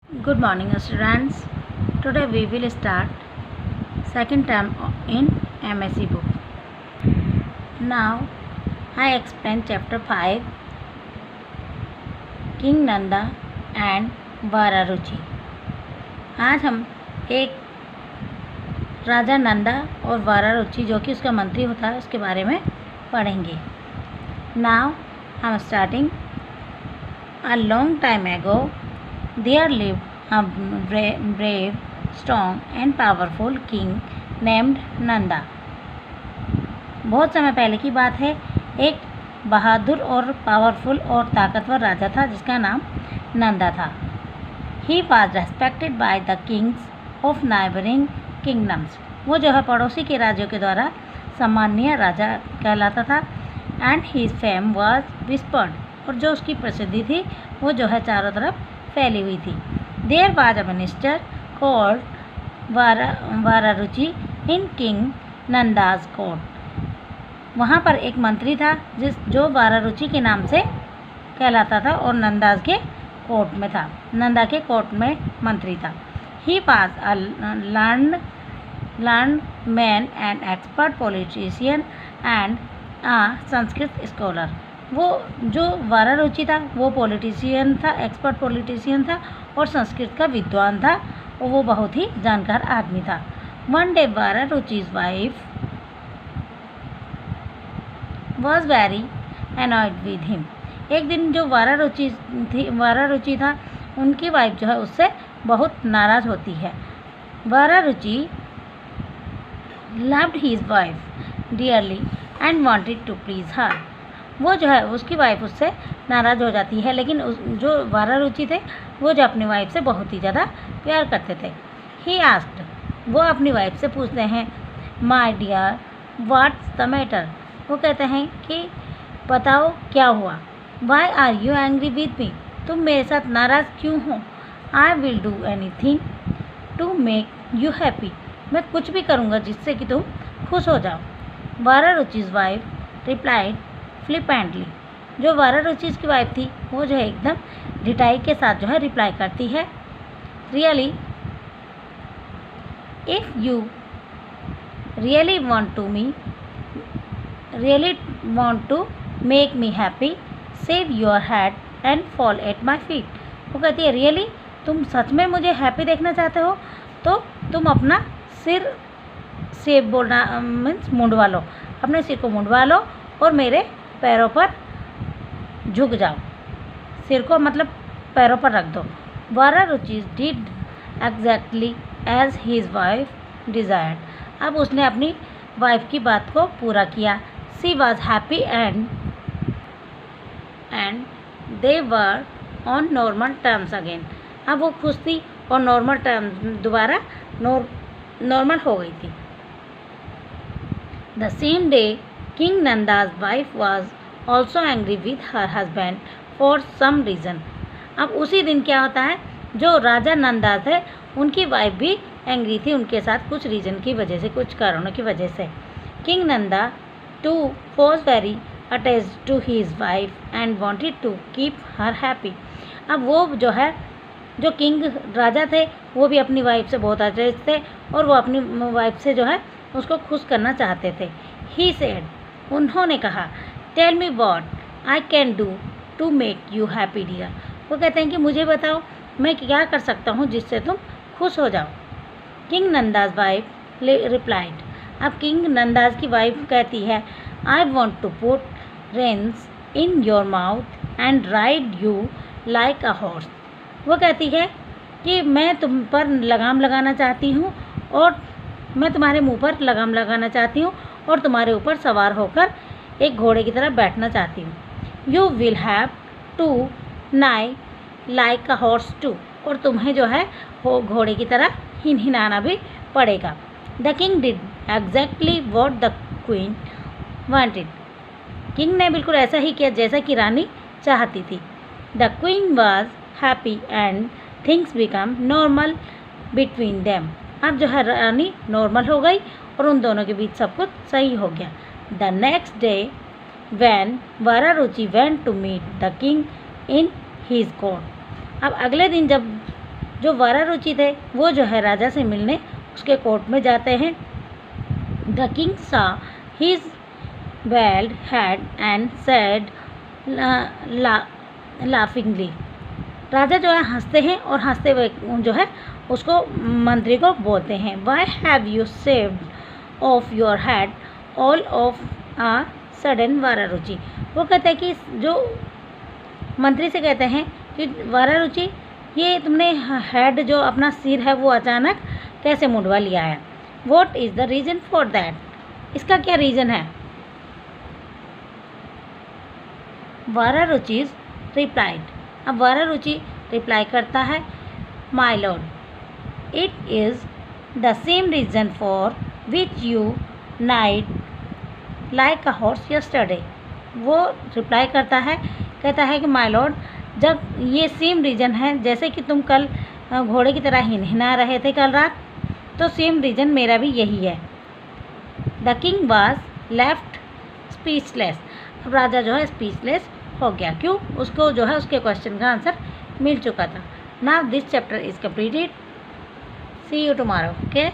Good morning, students. Today we will start second term in MSc book. Now I explain chapter 5 King Nanda and वारारुचि। आज हम एक राजा नंदा और वारारुचि जो कि उसका मंत्री होता है उसके बारे में पढ़ेंगे। Now I am starting. A long time ago there lived a brave, strong and powerful king named Nanda. बहुत समय पहले की बात है। एक बहादुर और पावरफुल और ताकतवर राजा था जिसका नाम नंदा था। He was respected by the kings of neighboring kingdoms. वो जो है पड़ोसी के राज्यों के द्वारा सम्माननीय राजा कहलाता था। And his fame was whispered. और जो उसकी प्रसिद्धि थी वो जो है चारों तरफ फैली हुई थी। There was a minister called वारारुचि in King Nanda's court. वहाँ पर एक मंत्री था जो वारारुचि के नाम से कहलाता था और नंदास के कोर्ट में था। नंदा के कोर्ट में मंत्री था। He was a learned man, an expert politician and a Sanskrit scholar. वो जो वारारुचि था वो पॉलिटिशियन था, एक्सपर्ट पॉलिटिशियन था और संस्कृत का विद्वान था और वो बहुत ही जानकार आदमी था। One day वारारुचि's wife was very annoyed with him. एक दिन जो वारारुचि था उनकी वाइफ जो है उससे बहुत नाराज़ होती है। वारारुचि loved his wife dearly and wanted to please her. वो जो है उसकी वाइफ उससे नाराज़ हो जाती है, लेकिन जो वारारुचि थे वो जो अपनी वाइफ से बहुत ही ज़्यादा प्यार करते थे। He asked, वो अपनी वाइफ से पूछते हैं, My dear, what's the matter? वो कहते हैं कि बताओ क्या हुआ। Why are you angry with me? तुम मेरे साथ नाराज़ क्यों हो? I will do anything to make you happy. मैं कुछ भी करूँगा जिससे कि तुम खुश हो जाओ। वारारुचि's wife replied फ्लिपेंटली। जो वारारुचि की वाइफ थी वो जो है एकदम ढिठाई के साथ जो है रिप्लाई करती है, really if you really want to make me happy save your head and fall at my feet. वो कहती है रियली तुम सच में मुझे हैप्पी देखना चाहते हो तो तुम अपना सिर से बोलना मीन्स मुंडवा लो, अपने सिर को मुंडवा लो और मेरे पैरों पर झुक जाओ। सिर को मतलब पैरों पर रख दो। Vararuchi did exactly as his wife desired. अब उसने अपनी वाइफ की बात को पूरा किया। She was happy and they were on normal terms again. अब वो खुश थी और नॉर्मल टर्म्स दोबारा नॉर्मल हो गई थी। The same day King Nanda's wife was also angry with her husband for some reason. अब उसी दिन क्या होता है, जो राजा नंदा थे उनकी वाइफ भी एंग्री थी उनके साथ कुछ रीज़न की वजह से, कुछ कारणों की वजह से। King Nanda too was very attached to his wife and wanted to keep her happy. अब वो जो है जो किंग राजा थे वो भी अपनी वाइफ से बहुत अटैच थे और वो अपनी वाइफ से जो है उसको खुश करना चाहते थे। He said, उन्होंने कहा, tell me what I can do to make you happy dear. वो कहते हैं कि मुझे बताओ मैं क्या कर सकता हूँ जिससे तुम खुश हो जाओ। King Nanda's wife replied. अब किंग नंदाज की वाइफ कहती है, I want to put reins in your mouth and ride you like a horse. वो कहती है कि मैं तुम पर लगाम लगाना चाहती हूँ और मैं तुम्हारे मुँह पर लगाम लगाना चाहती हूँ और तुम्हारे ऊपर सवार होकर एक घोड़े की तरह बैठना चाहती हूँ। यू विल हैव टू नाई लाइक अ हॉर्स टू। और तुम्हें जो है वो घोड़े की तरह हिनहिनाना भी पड़ेगा। The king did exactly what the queen wanted. King ने बिल्कुल ऐसा ही किया जैसा कि रानी चाहती थी। The queen was happy and things become normal between them. अब जो है रानी नॉर्मल हो गई और उन दोनों के बीच सब कुछ सही हो गया। The next day when Vararuchi went to meet the king in his court. अब अगले दिन जब जो वारारुचि थे वो जो है राजा से मिलने उसके कोर्ट में जाते हैं। द किंग सा his bald head and said लाफिंगली। राजा जो है हंसते हैं और हंसते हुए जो है उसको मंत्री को बोलते हैं, why have you shaved off your head all of a sudden Vararuchi. वो कहते हैं कि जो मंत्री से कहते हैं कि वारारुचि ये तुमने हेड जो अपना सिर है वो अचानक कैसे मुंडवा लिया है। What is the reason for that, इसका क्या रीज़न है। वारारुचि रिप्लाइड, अब वारारुचि रिप्लाई करता है, my Lord, it is the same reason for which you night like a horse yesterday. वो रिप्लाई करता है, कहता है कि माय लॉर्ड, जब ये सेम रीज़न है जैसे कि तुम कल घोड़े की तरह हिनहिना रहे थे कल रात, तो सेम रीज़न मेरा भी यही है। The king was left speechless, अब राजा जो है स्पीचलेस हो गया, क्यों, उसको जो है उसके क्वेश्चन का आंसर मिल चुका था। Now this chapter is completed, see you tomorrow, okay.